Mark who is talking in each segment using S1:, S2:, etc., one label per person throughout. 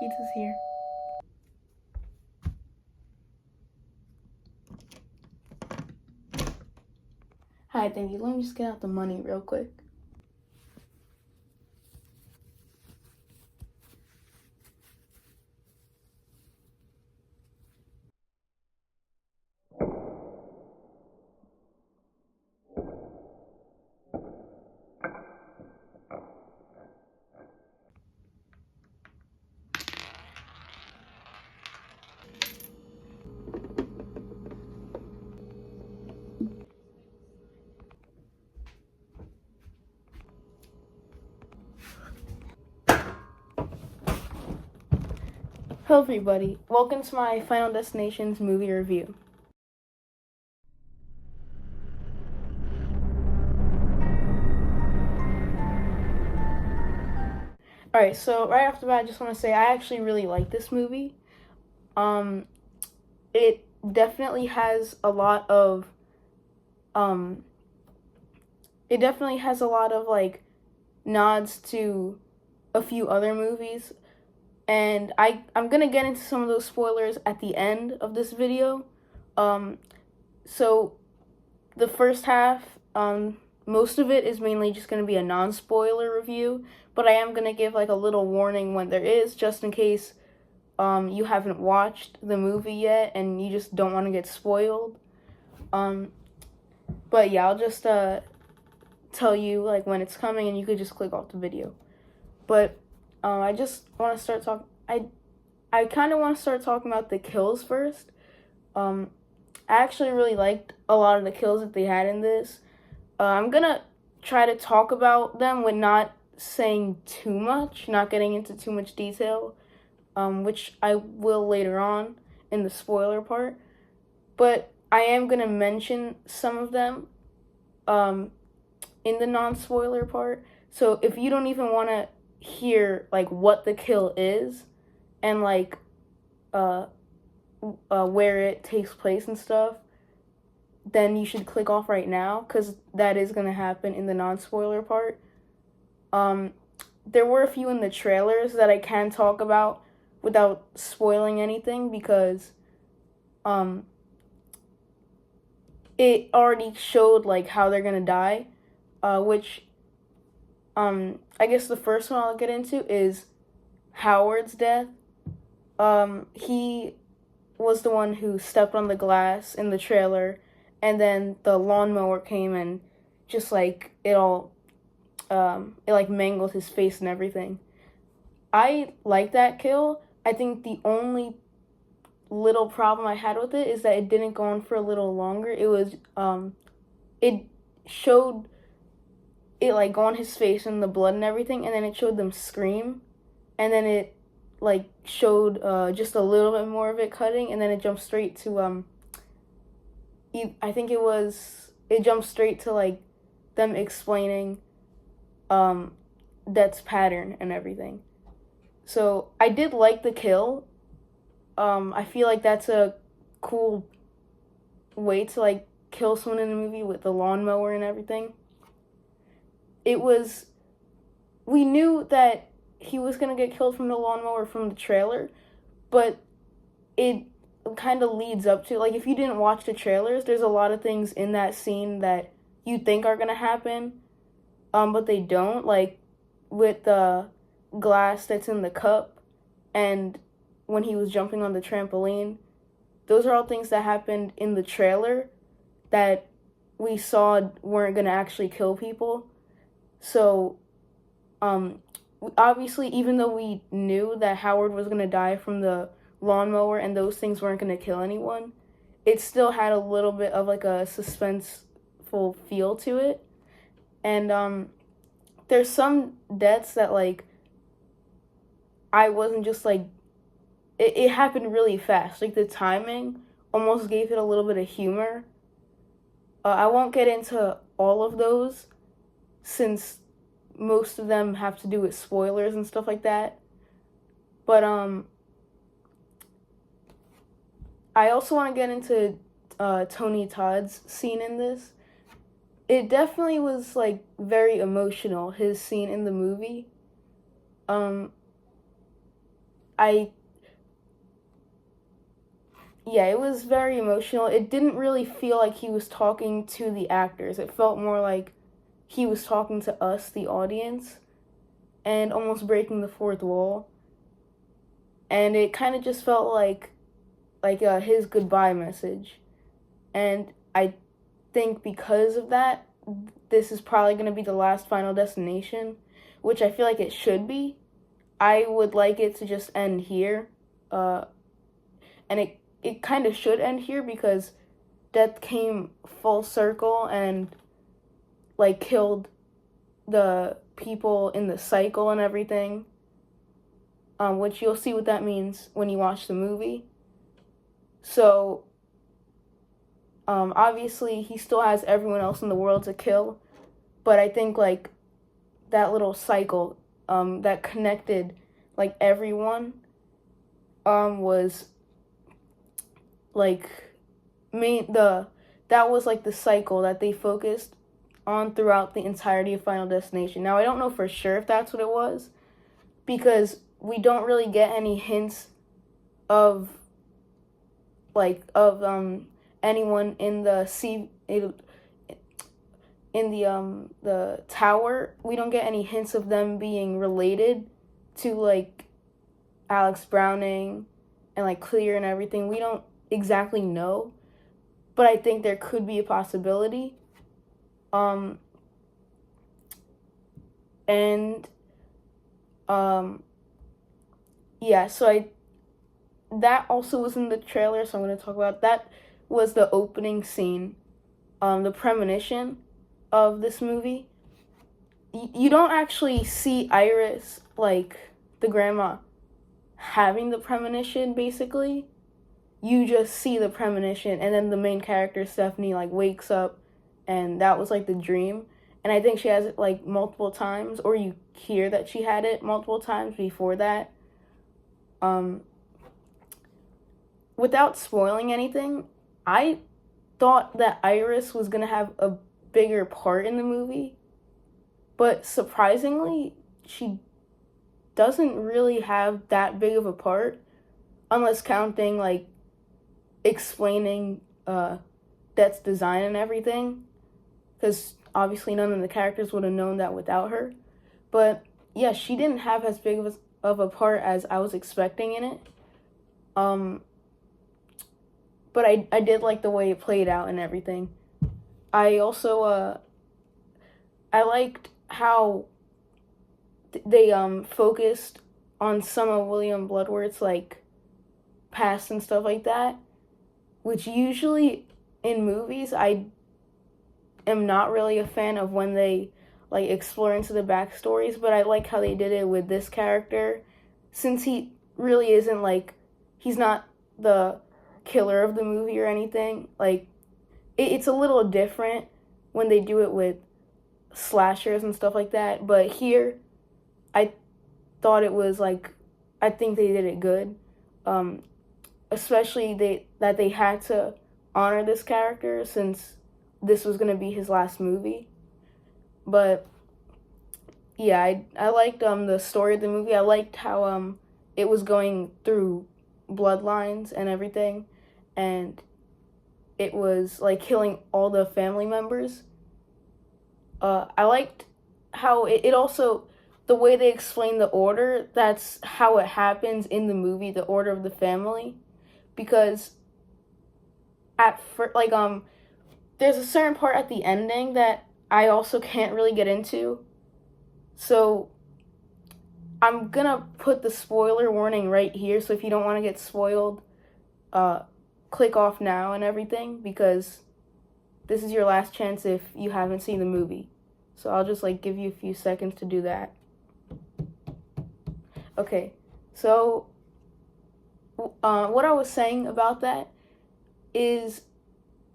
S1: Pizza's here. Hi, thank you. Let me just get out the money real quick. Hello everybody, welcome to my Final Destinations movie review. Alright, so right off the bat I just want to say I actually really like this movie. It definitely has a lot of like nods to a few other movies. And I'm gonna get into some of those spoilers at the end of this video. So the first half, most of it is mainly just gonna be a non-spoiler review, but I am gonna give like a little warning when there is, just in case you haven't watched the movie yet and you just don't want to get spoiled. But yeah, I'll just tell you like when it's coming, and you could just click off the video. But I just want to start talking. I kind of want to start talking about the kills first. I actually really liked a lot of the kills that they had in this. I'm gonna try to talk about them with not saying too much, not getting into too much detail, which I will later on in the spoiler part. But I am gonna mention some of them in the non-spoiler part. So if you don't even want to hear like what the kill is and like where it takes place and stuff, then you should click off right now, because that is going to happen in the non-spoiler part. There were a few in the trailers that I can talk about without spoiling anything, because it already showed like how they're going to die, which I guess the first one I'll get into is Howard's death. He was the one who stepped on the glass in the trailer, and then the lawnmower came and just like it like mangled his face and everything. I like that kill. I think the only little problem I had with it is that it didn't go on for a little longer. It was it showed it like go on his face and the blood and everything, and then it showed them scream, and then it like showed just a little bit more of it cutting, and then it jumped straight to I think it jumped straight to like them explaining Death's pattern and everything. So I did like the kill. I feel like that's a cool way to like kill someone in the movie with the lawnmower and everything. We knew that he was gonna get killed from the lawnmower from the trailer, but it kind of leads up to, like, if you didn't watch the trailers, there's a lot of things in that scene that you think are gonna happen, but they don't, like with the glass that's in the cup and when he was jumping on the trampoline. Those are all things that happened in the trailer that we saw weren't gonna actually kill people. So obviously, even though we knew that Howard was going to die from the lawnmower and those things weren't going to kill anyone, it still had a little bit of like a suspenseful feel to it. And there's some deaths that like I wasn't just like it happened really fast. Like the timing almost gave it a little bit of humor. I won't get into all of those since most of them have to do with spoilers and stuff like that. But I also want to get into Tony Todd's scene in this. It definitely was like very emotional, his scene in the movie. I yeah, it was very emotional. It didn't really feel like he was talking to the actors. It felt more like he was talking to us, the audience, and almost breaking the fourth wall. And it kind of just felt like his goodbye message. And I think because of that, this is probably going to be the last Final Destination, which I feel like it should be. I would like it to just end here. And it kind of should end here because death came full circle and like killed the people in the cycle and everything. Which you'll see what that means when you watch the movie. So, obviously, he still has everyone else in the world to kill, but I think like that little cycle, that connected like everyone, was like that was like the cycle that they focused on throughout the entirety of Final Destination. Now I don't know for sure if that's what it was, because we don't really get any hints of anyone in the tower. We don't get any hints of them being related to like Alex Browning and like Clear and everything. We don't exactly know, but I think there could be a possibility. And yeah, so that also was in the trailer, so I'm going to talk about that. Was the opening scene, the premonition of this movie. You don't actually see Iris, like the grandma, having the premonition. Basically, you just see the premonition, and then the main character Stephanie like wakes up, and that was like the dream. And I think she has it like multiple times, or you hear that she had it multiple times before that. Without spoiling anything, I thought that Iris was gonna have a bigger part in the movie, but surprisingly, she doesn't really have that big of a part, unless counting like explaining Death's design and everything, because obviously none of the characters would have known that without her. But yeah, she didn't have as big of a part as I was expecting in it. But I did like the way it played out and everything. I also I liked how they focused on some of William Bloodworth's like past and stuff like that, which usually in movies I am not really a fan of when they like explore into the backstories, but I like how they did it with this character, since he really isn't like, he's not the killer of the movie or anything. Like it's a little different when they do it with slashers and stuff like that, but here I thought it was like, I think they did it good. Especially that they had to honor this character since this was gonna be his last movie. But yeah, I liked the story of the movie. I liked how it was going through bloodlines and everything, and it was like killing all the family members. I liked how it also, the way they explain the order, that's how it happens in the movie, the order of the family, because at first, like there's a certain part at the ending that I also can't really get into, so I'm gonna put the spoiler warning right here, so if you don't want to get spoiled, click off now and everything, because this is your last chance if you haven't seen the movie. So I'll just like give you a few seconds to do that. Okay, so what I was saying about that is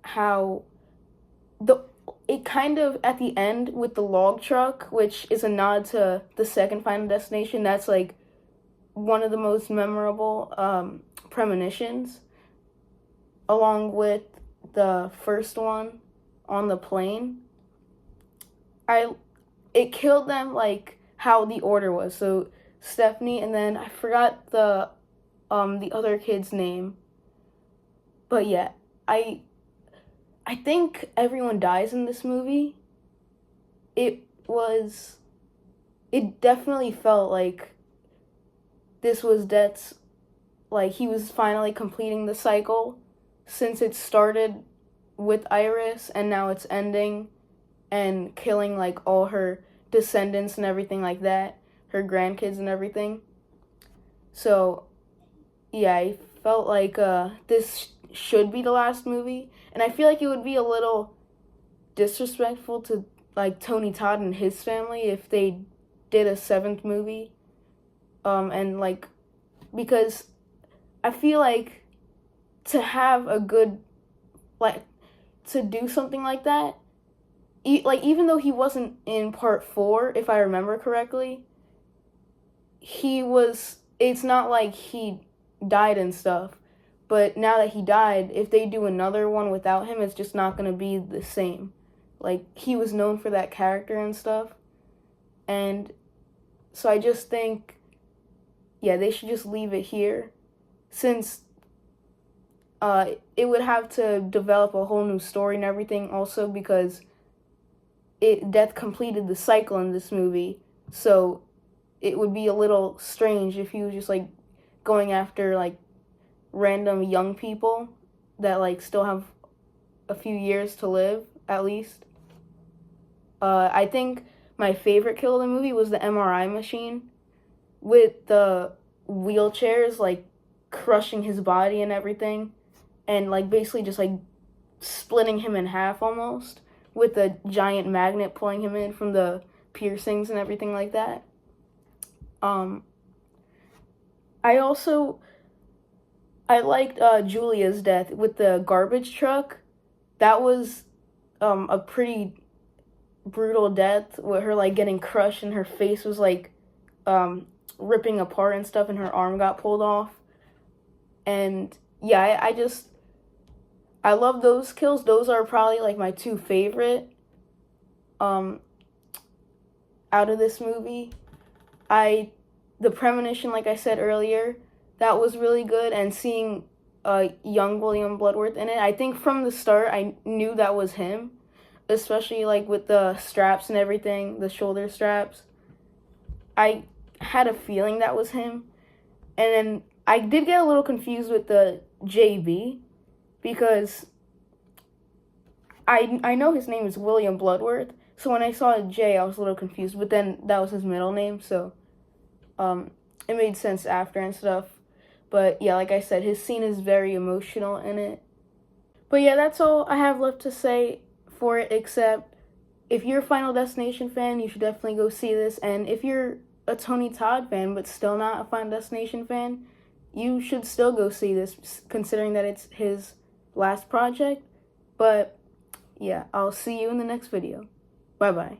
S1: how it kind of, at the end with the log truck, which is a nod to the second Final Destination, that's like one of the most memorable premonitions, along with the first one on the plane. It killed them like how the order was. So Stephanie, and then I forgot the other kid's name. But yeah, I think everyone dies in this movie. It definitely felt like this was Death's, like he was finally completing the cycle since it started with Iris and now it's ending and killing like all her descendants and everything like that, her grandkids and everything. So yeah, I felt like this should be the last movie, and I feel like it would be a little disrespectful to like Tony Todd and his family if they did a seventh movie, and like because I feel like to have a good like to do something like that, like even though he wasn't in part 4, if I remember correctly, he was. It's not like he died and stuff, but now that he died, if they do another one without him, it's just not gonna be the same. Like he was known for that character and stuff, and so I just think, yeah, they should just leave it here, since it would have to develop a whole new story and everything also because Death completed the cycle in this movie, so it would be a little strange if he was just like going after like random young people that like still have a few years to live at least. I think my favorite kill of the movie was the MRI machine with the wheelchairs like crushing his body and everything, and like basically just like splitting him in half almost, with a giant magnet pulling him in from the piercings and everything like that. I liked Julia's death with the garbage truck. That was a pretty brutal death with her like getting crushed and her face was like ripping apart and stuff and her arm got pulled off. And yeah, I love those kills. Those are probably like my two favorite out of this movie. The premonition, like I said earlier, that was really good, and seeing young William Bloodworth in it, I think from the start I knew that was him, especially like with the straps and everything, the shoulder straps. I had a feeling that was him, and then I did get a little confused with the JB because I know his name is William Bloodworth, so when I saw a J, I was a little confused, but then that was his middle name, so it made sense after and stuff. But yeah, like I said, his scene is very emotional in it. But yeah, that's all I have left to say for it, except if you're a Final Destination fan, you should definitely go see this. And if you're a Tony Todd fan but still not a Final Destination fan, you should still go see this, considering that it's his last project. But yeah, I'll see you in the next video. Bye-bye.